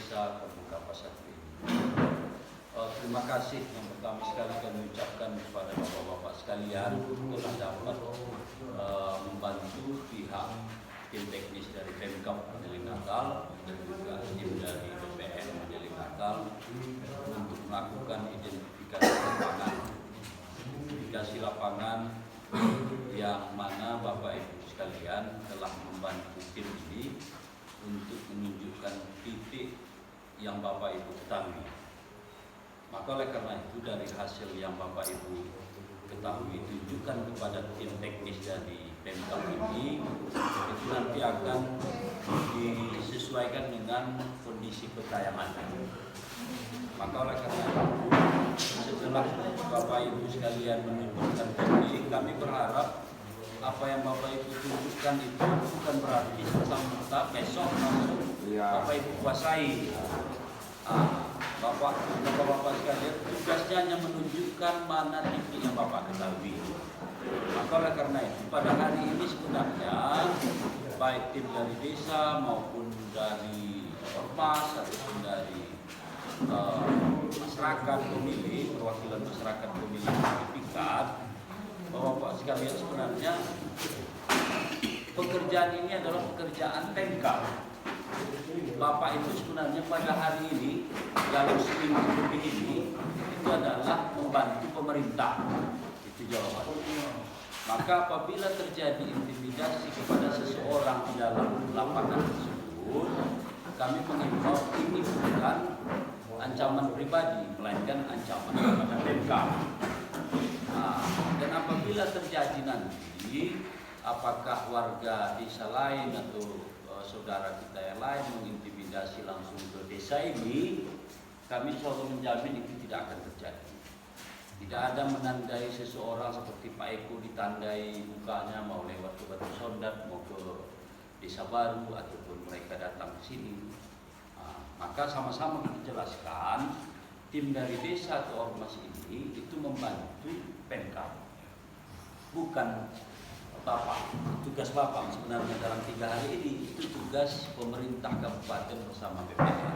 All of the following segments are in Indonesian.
Desa Terbuka Pasar ini. Terima kasih yang pertama sekali kami ucapkan kepada bapak-bapak sekalian telah dapat membantu pihak tim teknis dari Pemkab Majeling Natal dan juga tim dari BPN Majeling Natal untuk melakukan identifikasi lapangan yang mana Bapak Ibu sekalian telah membantu tim ini untuk menunjukkan titik yang Bapak Ibu ketahui. Maka oleh karena itu dari hasil yang Bapak Ibu ketahui tunjukkan kepada tim teknis dari Pemkab ini itu nanti akan disesuaikan dengan kondisi peta yang ada. Maka oleh karena itu setelah Bapak Ibu sekalian menunjukkan ini, kami berharap apa yang Bapak Ibu tunjukkan itu bukan berarti serta-merta besok langsung Bapak Ibu kuasai. Bapak-bapak sekalian, tugasnya hanya menunjukkan mana titik yang Bapak ketahui. Maka oleh karena itu pada hari ini sebenarnya baik tim dari desa maupun dari ormas ataupun dari masyarakat pemilih, perwakilan masyarakat pemilih sertifikat, Bapak sekalian sebenarnya pekerjaan ini adalah pekerjaan Pemkab. Bapak itu sebenarnya pada hari ini dalam seminggu lebih ini itu adalah membantu pemerintah. Itu jawabannya. Maka apabila terjadi intimidasi kepada seseorang di dalam lapangan tersebut, kami mengimbau ini bukan ancaman pribadi, melainkan ancaman kepada Pemkab. Dan apabila terjadi nanti, apakah warga desa lain atau saudara kita yang lain mengintimidasi langsung ke desa ini, kami selalu menjamin itu tidak akan terjadi. Tidak ada menandai seseorang seperti Pak Eko ditandai mukanya mau lewat ke Batu Sondat, mau ke desa baru ataupun mereka datang ke sini. Maka sama-sama kita jelaskan tim dari desa atau ormas ini itu membantu Pemkab, bukan Bapak. Tugas Bapak sebenarnya dalam 3 hari ini itu tugas pemerintah kabupaten bersama BPN.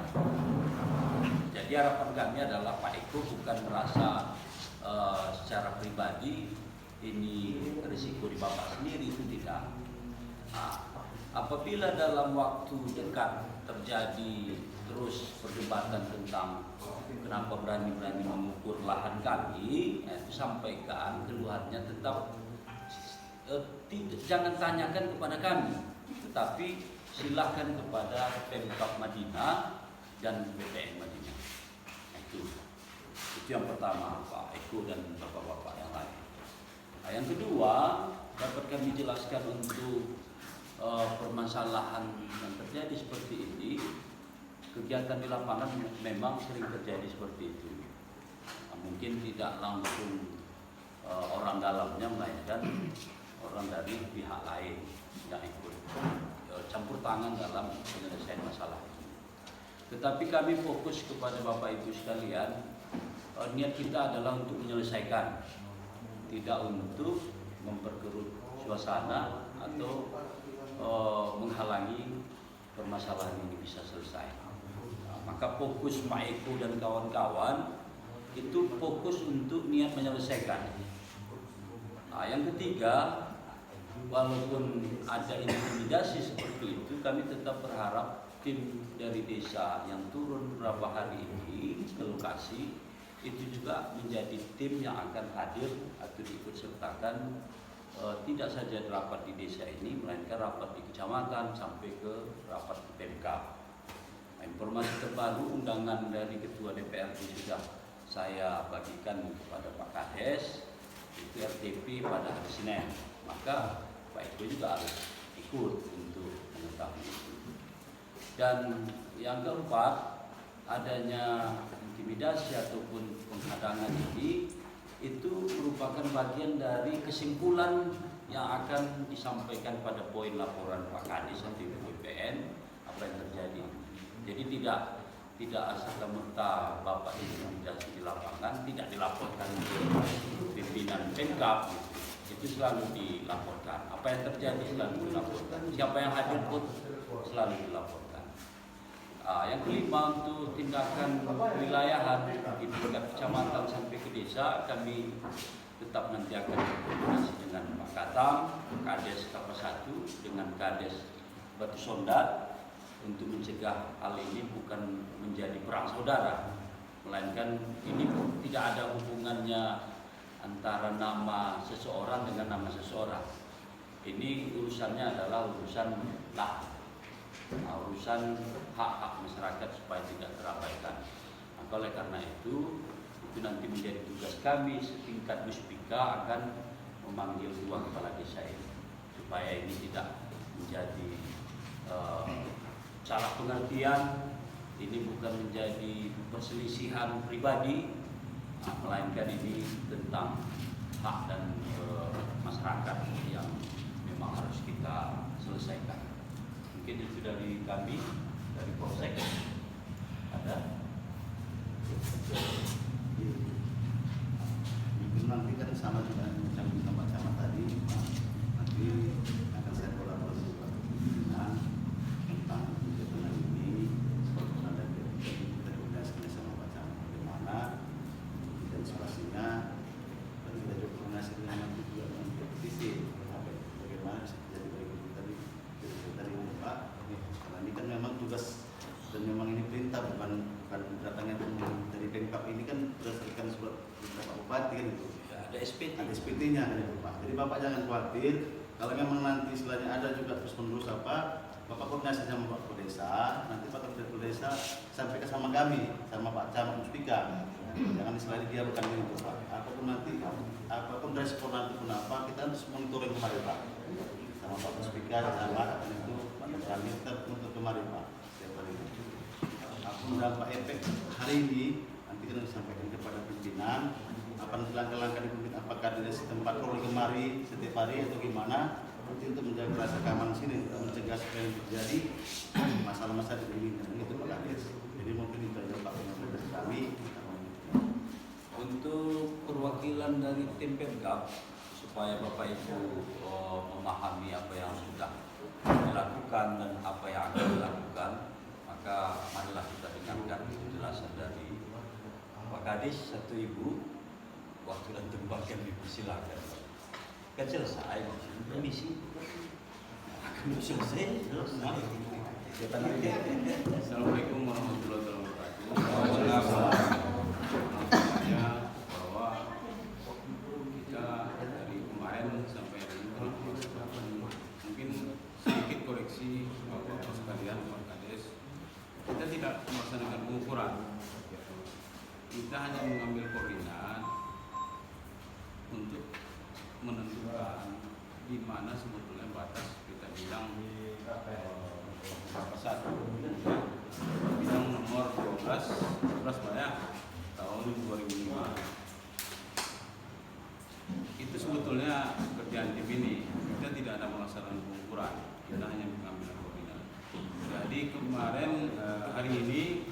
Jadi harapan kami adalah Pak Eko bukan merasa secara pribadi ini risiko di Bapak sendiri, itu tidak. Apabila dalam waktu dekat terjadi terus perdebatan tentang kenapa berani-berani mengukur lahan kami, itu sampaikan keluhannya, tetap jangan tanyakan kepada kami, tetapi silahkan kepada Pemkab Madinah dan BPN Madinah. Itu yang pertama, Pak Eko dan bapak-bapak yang lain. Yang kedua, dapat kami jelaskan untuk permasalahan yang terjadi seperti ini. Kegiatan di lapangan memang sering terjadi seperti itu. Mungkin tidak langsung orang dalamnya, melainkan orang dari pihak lain yang ikut campur tangan dalam penyelesaian masalah ini. Tetapi kami fokus kepada Bapak Ibu sekalian, niat kita adalah untuk menyelesaikan, tidak untuk memperkeruh suasana atau menghalangi permasalahan ini bisa selesai. Maka fokus Pak Eko dan kawan-kawan itu fokus untuk niat menyelesaikan. Yang ketiga, walaupun ada intimidasi seperti itu, kami tetap berharap tim dari desa yang turun beberapa hari ini ke lokasi itu juga menjadi tim yang akan hadir atau diikut sertakan tidak saja rapat di desa ini, melainkan rapat di kecamatan sampai ke rapat di Pemkab. Informasi terbaru undangan dari Ketua DPRD sudah saya bagikan kepada Pak Kades, itu RTP pada hari Senin. Maka Pak Eko juga harus ikut untuk mengetahui itu. Dan yang keempat, adanya intimidasi ataupun penghadangan ini itu merupakan bagian dari kesimpulan yang akan disampaikan pada poin laporan Pak Kades nanti di BPN apa yang terjadi. Jadi tidak serta-merta Bapak intimidasi di lapangan tidak dilaporkan ke pimpinan Pemkab. Itu selalu dilaporkan. Apa yang terjadi selalu dilaporkan. Siapa yang hadir pun selalu dilaporkan. Yang kelima, untuk tindakan wilayahan di tingkat kecamatan sampai ke desa, kami tetap nanti akan berkoordinasi dengan Pak Katam, Kades Kelapa 1 dengan Kades Batu Sondat untuk mencegah hal ini bukan menjadi perang saudara, melainkan ini tidak ada hubungannya antara nama seseorang dengan nama seseorang. Ini urusannya adalah urusan urusan hak-hak masyarakat supaya tidak terabaikan. Maka oleh karena itu nanti menjadi tugas kami setingkat Muspika akan memanggil dua kepala desa ini supaya ini tidak menjadi salah pengertian. Ini bukan menjadi perselisihan pribadi, melainkan ini tentang hak dan masyarakat yang memang harus kita selesaikan. Mungkin itu dari kami, dari Polsek. Ada? Nanti kan sama juga macam sama tadi, nanti akan saya kolaborasi dengan tentang kegiatan ini, dan kita koordinasikan sama Pak Camat bagaimana antisipasinya, dan kita juga koordinasi dengan nanti juga dengan petisi bagaimana bisa terjadi baik tadi Pak. Karena ini kan memang tugas dan memang ini perintah, bukan datangnya dari Pemkab. Ini kan berdasarkan surat Pak Bupati kan itu. Ada SPT. Ada SPT-nya kan itu Pak. Jadi Bapak jangan khawatir kalau memang nanti istilahnya ada juga terus-menerus Bapak koordinasi sama Pak Desa, nanti Pak Kepala Desa sampaikan sama kami, sama Pak Camat Muspika. Jangan istilahnya dia bukan itu Pak. Apapun respon nanti pun apa, kita harus monitoring kemarin Pak. Sama Pak Muspika, sama itu kami tetap untuk kemarin Pak. Dampak efek hari ini nanti kita disampaikan kepada pimpinan apa langkah-langkah dipimpin, apakah dari sistem patroli kemari setiap hari atau gimana untuk menjaga rasa keamanan sini, untuk mencegah supaya terjadi masalah-masalah di ini itu Pak Kades. Jadi mungkin itu aja Pak dari kami. Untuk perwakilan dari tim Pemkab supaya Bapak Ibu memahami apa yang sudah dilakukan dan apa yang akan dilakukan, maka marilah kita dengarkan penjelasan dari Pak Kadis. Satu Ibu, waktu dan tempat kami persilakan. Kan selesai misi. Akan selesai. Assalamualaikum warahmatullahi wabarakatuh. Bahwa kita dari kemarin sampai hari ini mungkin sedikit koreksi Bapak sekalian, Pak Kades. Kita tidak melaksanakan pengukuran. Kita hanya mengambil koordinat untuk menentukan di mana sebetulnya batas kita bilang satu bidang nomor 12 banyak tahun 2005. Itu sebetulnya kerjaan tim ini. Kita tidak ada melaksanakan pengukuran, kita hanya mengambil koordinat. Jadi kemarin hari ini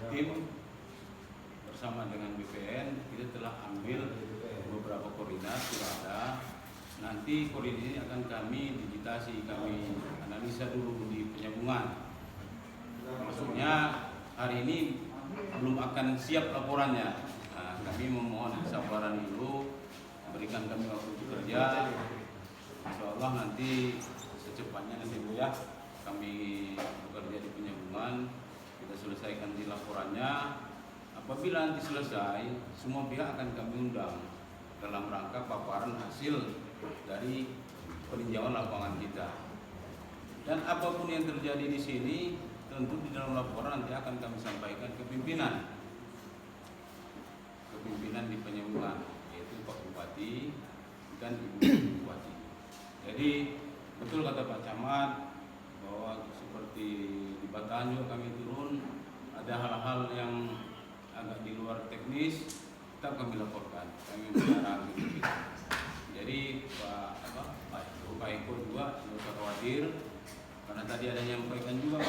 tim bersama dengan BPN kita telah ambil beberapa koordinat sudah ada. Nanti koordinat ini akan kami digitasi, kami analisa dulu di penyambungan. Maksudnya hari ini belum akan siap laporannya. Kami memohon kesabaran dulu, berikan kami waktu bekerja. Insya Allah nanti secepatnya nanti Bu ya, kami bekerja di penyambungan, kita selesaikan di laporannya. Apabila nanti selesai, semua pihak akan kami undang dalam rangka paparan hasil dari peninjauan lapangan kita. Dan apapun yang terjadi di sini, tentu di dalam laporan nanti akan kami sampaikan ke pimpinan di penyambungan, yaitu Pak Bupati dan Ibu Bupati. Jadi betul kata Pak Camat bahwa seperti di Bataan juga kami turun, ada hal-hal yang agak di luar teknis, tetap kami laporkan, kami bicara gitu. Jadi Pak Eko juga tidak usah khawatir, karena tadi ada yang menyampaikan juga,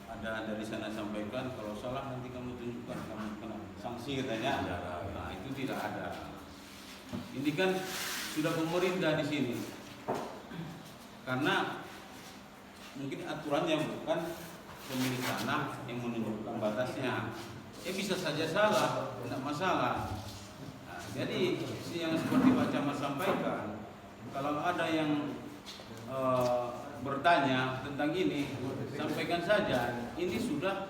ada dari sana sampaikan kalau salah nanti kamu tunjukkan, kamu kena sanksi katanya. Nah itu tidak ada. Ini kan sudah pemerintah di sini, karena mungkin aturannya bukan pemilik tanah yang menunjukkan batasnya. Bisa saja salah, tidak masalah. Nah, jadi yang seperti Pak Camat sampaikan, kalau ada yang bertanya tentang ini, sampaikan saja. Ini sudah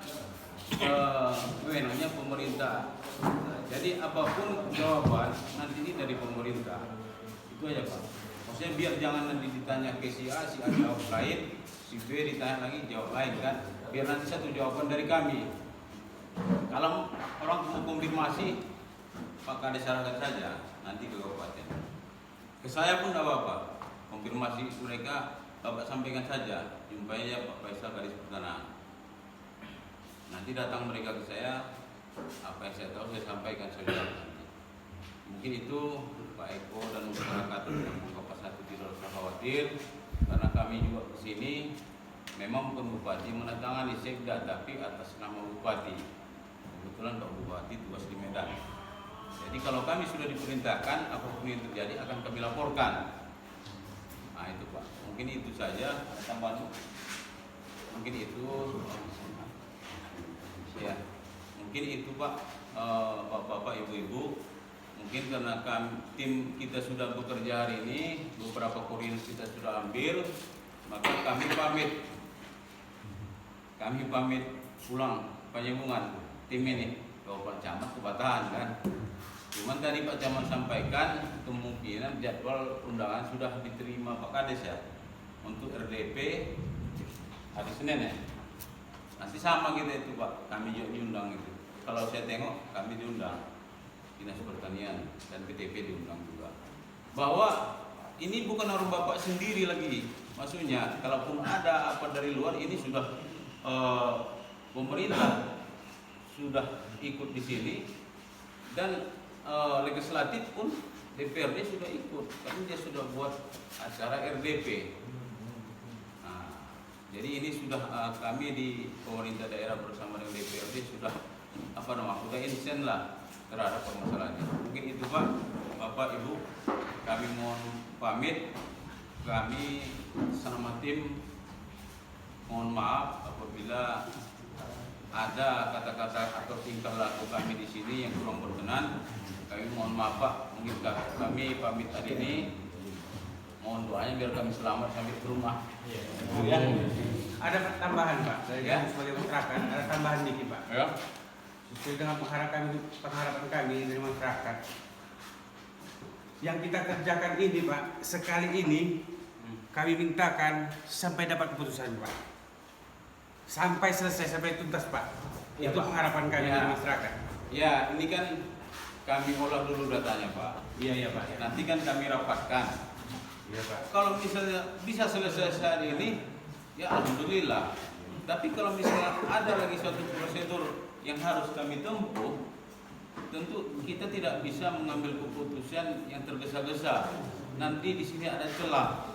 wewenangnya pemerintah. Jadi apapun jawaban nanti ini dari pemerintah. Itu aja Pak. Maksudnya biar jangan nanti ditanya ke si A jawab lain, si B ditanya lagi jawab lain kan. Biar nanti satu jawaban dari kami. Kalau orang mau konfirmasi, Pak Kades sarankan saja nanti ke kabupaten. Ke saya pun tidak apa-apa. Konfirmasi mereka Bapak sampaikan saja. Jumpai ya Pak Faisal Kadis Pertanahan. Nanti datang mereka ke saya, apa yang saya tahu saya sampaikan saja nanti. Mungkin itu Pak Eko dan masyarakat Kabupaten 1 tidak usah khawatir, karena kami juga ke sini memang bukan bupati menandatangani sekda, tapi atas nama bupati. Kebetulan Pak Bupati tugas di Medan. Jadi kalau kami sudah diperintahkan, apapun yang terjadi akan kami laporkan. Nah itu Pak, mungkin itu saja. Ada tambahan? Mungkin itu. Ya, mungkin itu Pak, Bapak-bapak, Ibu-ibu. Mungkin karena tim kita sudah bekerja hari ini, beberapa koordinat kita sudah ambil, maka kami pamit pulang Penyambungan tim ini ke Pak Camat ke Batahan kan. Cuman tadi Pak Camat sampaikan kemungkinan jadwal undangan sudah diterima Pak Kades ya untuk RDP hari Senin ya. Nanti sama kita itu Pak, kami juga diundang itu. Kalau saya tengok kami diundang, Dinas Pertanian dan PTP diundang juga. Bahwa ini bukan orang Bapak sendiri lagi, maksudnya kalaupun ada apa dari luar ini sudah pemerintah sudah ikut di sini dan legislatif pun DPRD sudah ikut, karena dia sudah buat acara RDP. Jadi ini sudah kami di pemerintah daerah bersama dengan DPRD sudah sudah insen lah terhadap permasalahan ini. Mungkin itu Pak, Bapak Ibu, kami mohon pamit. Kami sama tim mohon maaf apabila ada kata-kata atau tingkah laku kami di sini yang kurang berkenan. Kami mohon maaf Pak, mungkin kami pamit hari ini. Mohon doanya biar kami selamat sampai ke rumah. Ya. Ada tambahan Pak, dari kami sebagai masyarakat ada tambahan dikit Pak. Ya. Sesuai dengan pengharapan kami dari masyarakat. Yang kita kerjakan ini Pak, sekali ini kami mintakan sampai dapat keputusan Pak. Sampai selesai, sampai tuntas Pak. Ya, Itu Pak. pengharapan kami Ya. dari masyarakat. Ya, ini kan kami olah dulu datanya Pak. Iya Pak. Nanti kan kami rapatkan. Iya Pak. Kalau misalnya bisa selesai hari ini, ya alhamdulillah. Tapi kalau misalnya ada lagi suatu prosedur yang harus kami tempuh, tentu kita tidak bisa mengambil keputusan yang tergesa-gesa. Nanti di sini ada celah.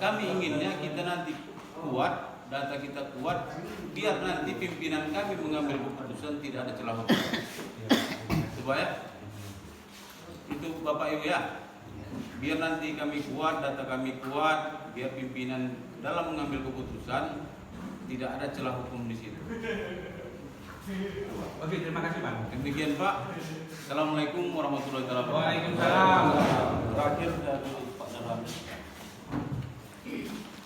Kami inginnya kita nanti kuat, data kita kuat, biar nanti pimpinan kami mengambil keputusan tidak ada celah hukum. Supaya itu Bapak Ibu ya. Biar nanti kami kuat, data kami kuat, biar pimpinan dalam mengambil keputusan tidak ada celah hukum di situ. Oke, terima kasih Pak. Demikian Pak. Assalamualaikum warahmatullahi wabarakatuh. Waalaikumsalam. Terakhir dari Pak Darwan.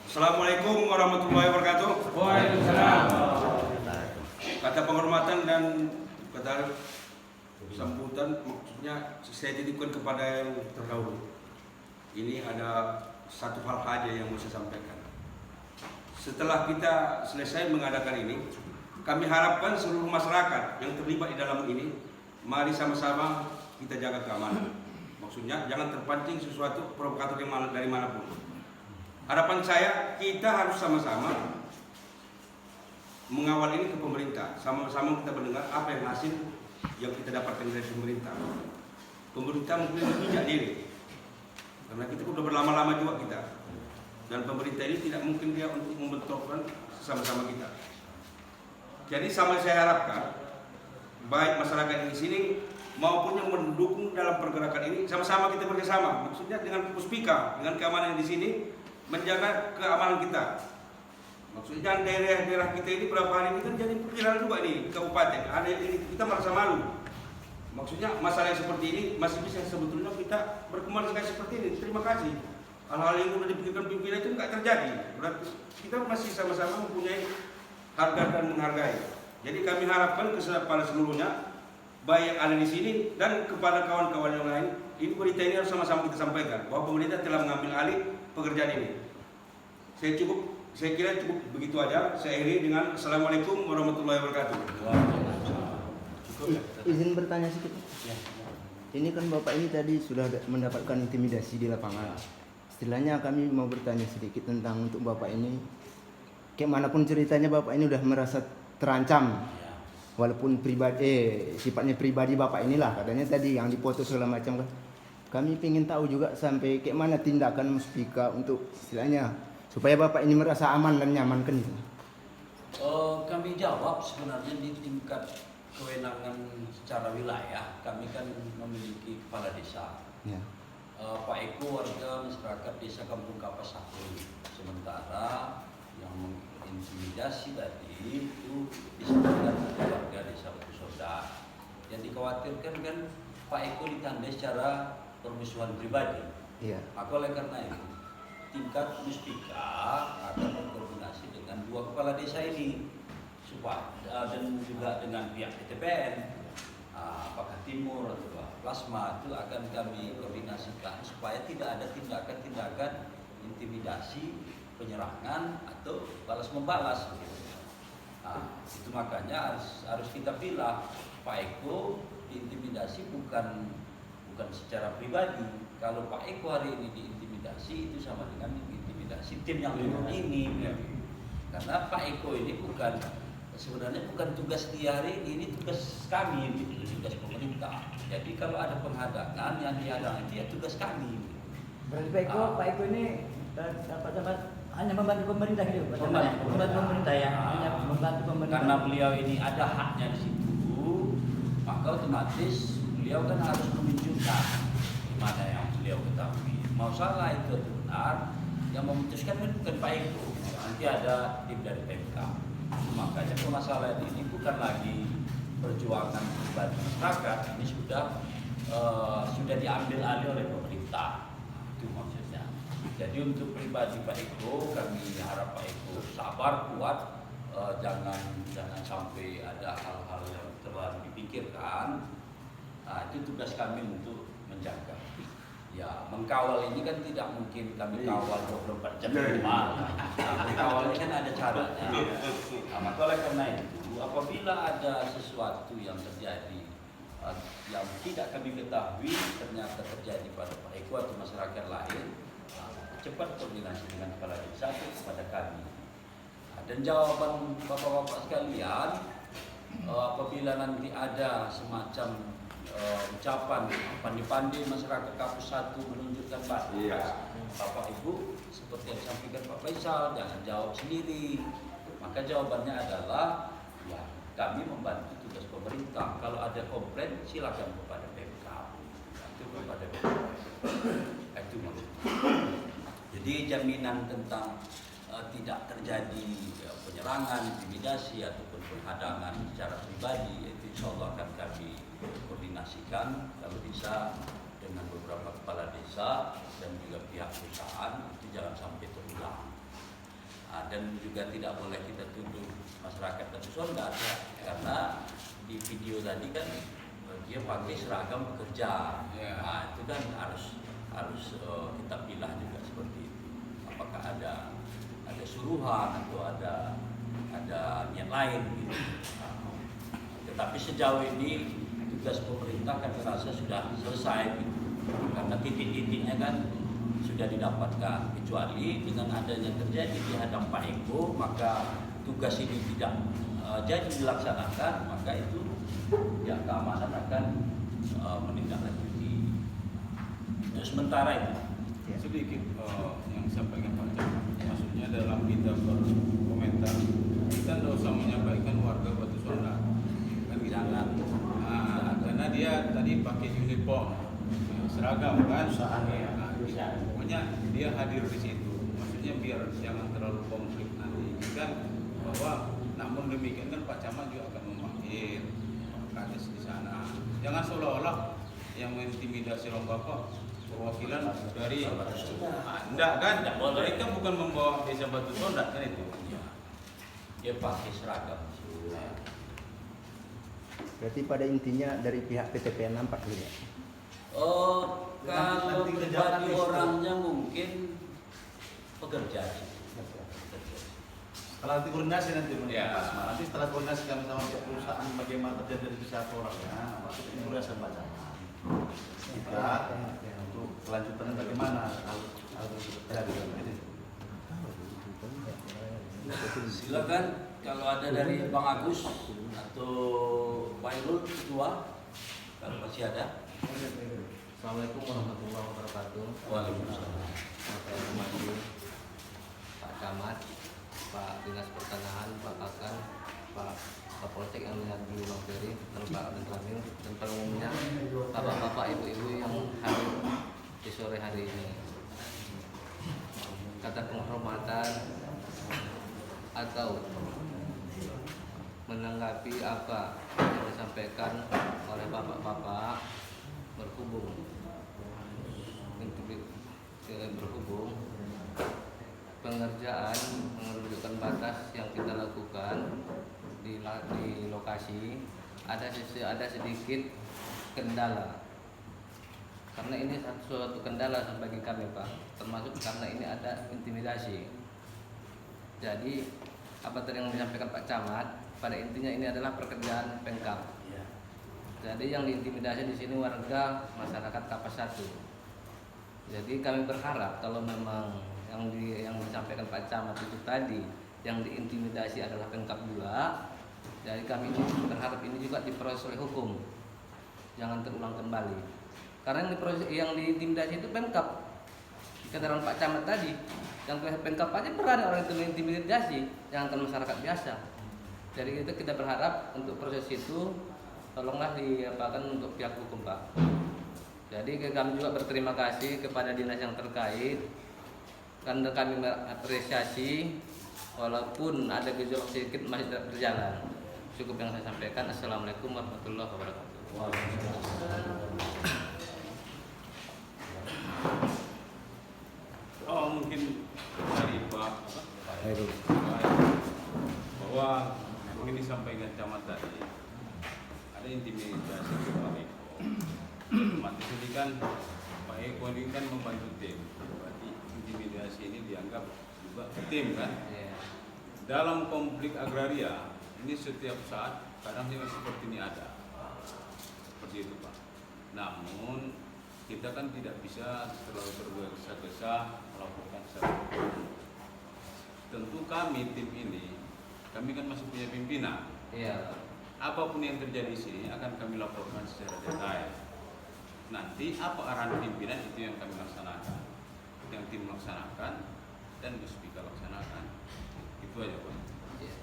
Assalamualaikum warahmatullahi wabarakatuh. Waalaikumsalam. Kata penghormatan dan kata sambutan maksudnya saya titipkan kepada yang terdahulu. Ini ada satu hal saja yang mau saya sampaikan. Setelah kita selesai mengadakan ini, kami harapkan seluruh masyarakat yang terlibat di dalam ini, mari sama-sama kita jaga keamanan. Maksudnya jangan terpancing sesuatu provokator yang dari manapun. Harapan saya kita harus sama-sama mengawal ini ke pemerintah. Sama-sama kita mendengar apa yang hasil yang kita dapatkan dari pemerintah. Pemerintah mungkin bijak diri, karena kita sudah berlama-lama juga kita. Dan pemerintah ini tidak mungkin dia untuk membentukkan sama-sama kita. Jadi sama saya harapkan baik masyarakat di sini maupun yang mendukung dalam pergerakan ini sama-sama kita bekerjasama. Maksudnya dengan Puspika, dengan keamanan di sini menjaga keamanan kita. Maksudnya daerah-daerah kita ini berapa hari ini kan jadi viral juga nih kabupaten. Ada ini kita merasa malu. Maksudnya masalah yang seperti ini masih bisa sebetulnya kita berkomunikasi seperti ini. Terima kasih. Hal-hal yang sudah dipikirkan pimpinan itu nggak terjadi. Berarti kita masih sama-sama mempunyai harga dan menghargai. Jadi kami harapkan kepada seluruhnya, baik yang ada di sini dan kepada kawan-kawan yang lain, ini berita ini harus sama-sama kita sampaikan bahwa pemerintah telah mengambil alih pekerjaan ini. Saya kira cukup begitu aja. Saya akhiri dengan Assalamualaikum warahmatullahi wabarakatuh. Izin bertanya sedikit. Ini kan Bapak ini tadi sudah mendapatkan intimidasi di lapangan. Istilahnya kami mau bertanya sedikit tentang untuk Bapak ini. Bagaimanapun ceritanya Bapak ini sudah merasa terancam. Walaupun sifatnya pribadi Bapak inilah katanya tadi yang dipoto segala macam kan. Kami ingin tahu juga sampai kayak mana tindakan Muspika untuk istilahnya supaya Bapak ini merasa aman dan nyaman kan gitu. Kami jawab sebenarnya di tingkat kewenangan secara wilayah. Kami kan memiliki kepala desa. Ya. Pak Eko warga masyarakat desa Kampung Kapas 1. Sementara yang mengintimidasi tadi itu disebutkan warga desa Batu Soda. Yang dikhawatirkan kan Pak Eko ditandai secara permusuhan pribadi. Iya. Maka oleh karena itu tingkat Muspika akan berkoordinasi dengan 2 kepala desa ini supaya dan juga dengan pihak PTPN, apakah Timur atau Plasma itu akan kami koordinasikan supaya tidak ada tindakan-tindakan intimidasi, penyerangan atau balas membalas. Itu makanya harus kita pilih Pak Eko diintimidasi bukan secara pribadi. Kalau Pak Eko hari ini diintimidasi itu sama dengan intimidasi tim yang turun ini. Karena Pak Eko ini sebenarnya bukan tugas dia hari ini tugas kami, tugas pemerintah. Jadi kalau ada penghadangan yang dihadang itu ya tugas kami. Berarti Pak Eko ini hanya membantu pemerintah gitu, membantu pemerintah ya, hanya membantu pemerintah. Karena beliau ini ada haknya di situ, maka otomatis beliau kan harus menunjukkan mana yang beliau ketahui. Mau salah itu benar, yang memutuskan bukan Pak Eko, nanti ada tim dari PMK. Makanya permasalahan ini bukan lagi perjuangan pribadi masyarakat, ini sudah diambil alih oleh pemerintah. Itu maksudnya. Jadi untuk pribadi Pak Eko, kami harap Pak Eko sabar, kuat, jangan sampai ada hal-hal yang terlalu dipikirkan. Itu tugas kami untuk menjaga. Ya, mengkawal ini kan tidak mungkin kami kawal 24 jam di rumah. Mengkawal ini kan ada caranya. Maka oleh karena itu, apabila ada sesuatu yang terjadi yang tidak kami ketahui ternyata terjadi pada Pak Eko atau masyarakat lain, cepat koordinasi dengan kepala desa kepada kami. Dan jawaban bapak-bapak sekalian, apabila nanti ada semacam ucapan pandai-pandai masyarakat Kampus 1 menunjukkan Bapak Ibu seperti yang disampaikan Pak Faisal, jangan jawab sendiri. Maka jawabannya adalah ya kami membantu tugas pemerintah. Kalau ada komplain silakan kepada PMK. Itu kepada PMK. Itu maksudnya. Jadi jaminan tentang tidak terjadi penyerangan, intimidasi ataupun penghadangan secara pribadi itu insya Allah akan kami koordinasikan kalau bisa dengan beberapa kepala desa dan juga pihak perusahaan itu jangan sampai terulang. Dan juga tidak boleh kita tuduh masyarakat dan Sonda karena di video tadi kan dia pakai seragam bekerja. Itu kan harus kita pilah juga seperti itu. Apakah ada suruhan atau ada niat lain gitu. Tetapi sejauh ini tugas pemerintah kan terasa sudah selesai gitu. Karena titik-titiknya kan sudah didapatkan, kecuali dengan adanya terjadi di hadang Pak Eko maka tugas ini tidak jadi dilaksanakan, maka itu ya keamanan akan menindaklanjuti. Untuk sementara itu sedikit yang disampaikan Pak Cak. Maksudnya dalam kita berkomentar kita tidak usah menyampaikan warga Batu Sonda kan gitu. Jangan. Karena dia tadi pakai uniform seragam kan, pokoknya dia hadir di situ. Maksudnya biar jangan terlalu konflik nanti. kan bahwa namun demikian kan Pak Camat juga akan memanggil Pak Kades di sana. Jangan seolah-olah yang mengintimidasi orang Bapak perwakilan dari enggak kan? Mereka bukan membawa desa Batu Tondat kan itu. Ya. Dia pakai seragam. Berarti pada intinya dari pihak PTPN nampak dulu ya. Oh, kalau Nanti pribadi kerjaan listrik. orangnya mungkin pekerja. Setelah nanti koordinasi nanti Ya. nanti setelah koordinasi kami sama pihak perusahaan bagaimana terjadi dari satu orangnya, maksudnya ini berdasarkan bacaan. Kita untuk kelanjutannya bagaimana harus terjadi. Silakan kalau ada dari Bang Agus atau Pak Irul ketua, kalau masih ada. Assalamualaikum warahmatullahi wabarakatuh. Waalaikumsalam. Saya Maju, Pak Camat, Pak Dinas Pertanahan, Pak Kakan, Pak Kapolsek yang melihat di Bang Ferry, dan Pak Bentramin, dan pada umumnya bapak-bapak, ibu-ibu yang hadir di sore hari ini. Kata penghormatan atau menanggapi apa yang disampaikan oleh bapak-bapak berhubung pengerjaan menunjukkan batas yang kita lakukan di lokasi ada sedikit kendala, karena ini suatu kendala bagi kami Pak, termasuk karena ini ada intimidasi. Jadi apa tadi yang disampaikan Pak Camat, pada intinya ini adalah pekerjaan Pemkab. Jadi yang diintimidasi di sini warga masyarakat Kapas 1. Jadi kami berharap kalau memang yang disampaikan Pak Camat itu tadi yang diintimidasi adalah Pemkab 2, jadi kami berharap ini juga diproses oleh hukum, jangan terulang kembali. Karena yang diintimidasi itu Pemkab. Keterangan Pak Camat tadi, yang Pemkab aja berada orang itu mengintimidasi, jangankan masyarakat biasa. Jadi itu kita berharap untuk proses itu tolonglah diapakan untuk pihak hukum Pak. Jadi kami juga berterima kasih kepada dinas yang terkait karena kami mengapresiasi walaupun ada gejolak sedikit masih tetap berjalan. Cukup yang saya sampaikan. Assalamualaikum warahmatullahi wabarakatuh. Oh mungkin dari Pak Ayo. bahwa mungkin disampaikan Camat tadi ada intimidasi ke Pak Eko. Mati ini kan Pak Eko ini kan membantu tim, berarti intimidasi ini dianggap juga tim kan. Iya. Dalam konflik agraria ini setiap saat kadang juga seperti ini ada, seperti itu Pak. Namun kita kan tidak bisa terlalu tergesa-gesa melakukan secara hukum. Tentu kami tim ini, kami kan masih punya pimpinan. Iya. Apapun yang terjadi di sini akan kami laporkan secara detail. Nanti apa arahan pimpinan itu yang kami laksanakan, yang tim laksanakan dan Guspika laksanakan. Itu aja Pak. Iya.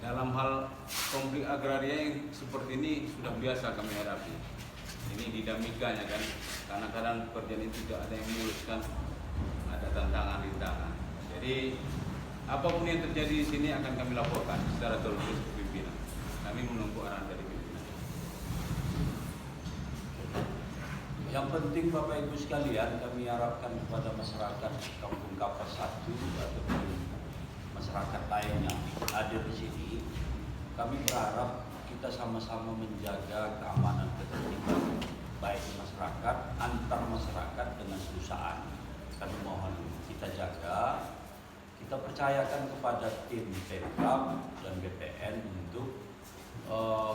Dalam hal konflik agraria yang seperti ini sudah biasa kami hadapi. Ini dinamikanya kan, karena kadang pekerjaan itu tidak ada yang mulus kan, ada tantangan-tantangan. Jadi apapun yang terjadi di sini akan kami laporkan secara terus ke pimpinan. Kami menunggu arahan dari pimpinan. Yang penting Bapak Ibu sekalian, kami harapkan kepada masyarakat Kampung Kapas 1 ataupun masyarakat lain yang hadir di sini, kami berharap kita sama-sama menjaga keamanan ketertiban baik masyarakat, antar masyarakat dengan perusahaan. Kami mohon kita jaga, kita percayakan kepada tim Pemkab dan BPN untuk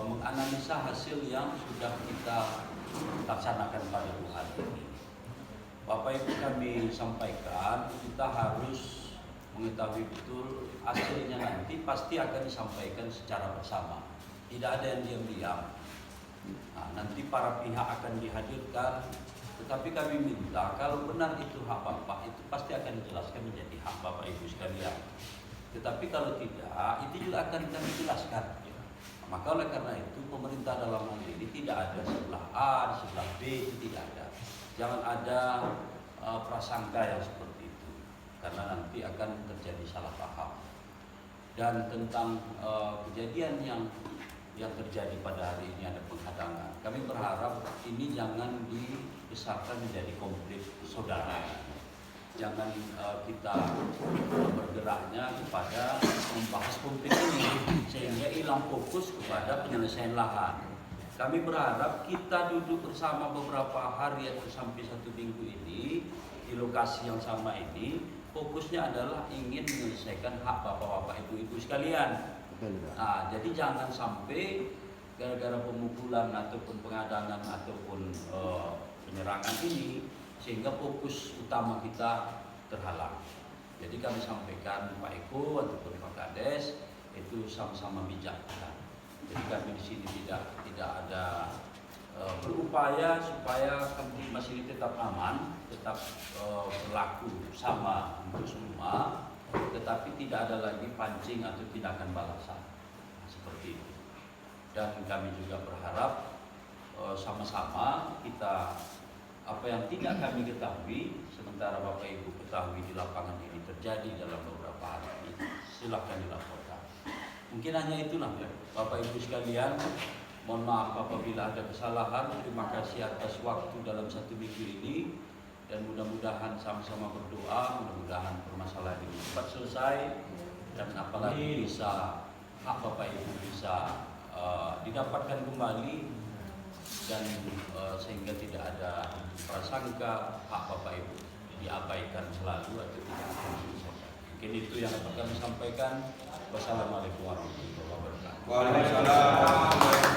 menganalisa hasil yang sudah kita laksanakan pada hari ini. Bapak Ibu kami sampaikan, kita harus mengetahui betul hasilnya nanti pasti akan disampaikan secara bersama. Tidak ada yang diam-diam. Nah, nanti para pihak akan dihadirkan, tetapi kami minta kalau benar itu hak Bapak, itu pasti akan dijelaskan menjadi hak Bapak Ibu sekalian. Tetapi kalau tidak, itu juga akan kami jelaskan. Maka oleh karena itu pemerintah dalam hal ini tidak ada sebelah A, sebelah B, itu tidak ada. Jangan ada prasangka yang seperti itu, karena nanti akan terjadi salah paham. Dan tentang kejadian yang terjadi pada hari ini ada penghadangan. Kami berharap ini jangan dibesarkan menjadi konflik saudara. Jangan kita bergeraknya kepada membahas konflik ini sehingga hilang fokus kepada penyelesaian lahan. Kami berharap kita duduk bersama beberapa hari atau sampai 1 minggu ini di lokasi yang sama ini, fokusnya adalah ingin menyelesaikan hak bapak-bapak ibu-ibu sekalian. Nah, jadi jangan sampai gara-gara pemukulan ataupun penghadangan ataupun penyerangan ini sehingga fokus utama kita terhalang. Jadi kami sampaikan Pak Eko ataupun Pak Kades itu sama-sama bijak. Jadi kami di sini tidak ada berupaya supaya Kamtibmas ini tetap aman, tetap berlaku sama untuk semua, tetapi tidak ada lagi pancing atau tindakan balasan seperti itu. Dan kami juga berharap sama-sama kita apa yang tidak kami ketahui sementara Bapak Ibu ketahui di lapangan ini terjadi dalam beberapa hari ini, silakan dilaporkan. Mungkin hanya itulah ya Bapak Ibu sekalian. Mohon maaf apabila ada kesalahan. Terima kasih atas waktu dalam 1 minggu ini dan mudah-mudahan sama-sama berdoa, mudah-mudahan permasalahan ini cepat selesai dan apalagi bisa hak Bapak Ibu bisa didapatkan kembali dan sehingga tidak ada prasangka hak Bapak Ibu diabaikan selalu atau tidak diselesaikan. Mungkin itu yang dapat kami sampaikan. Wassalamualaikum warahmatullahi wabarakatuh. Waalaikumsalam.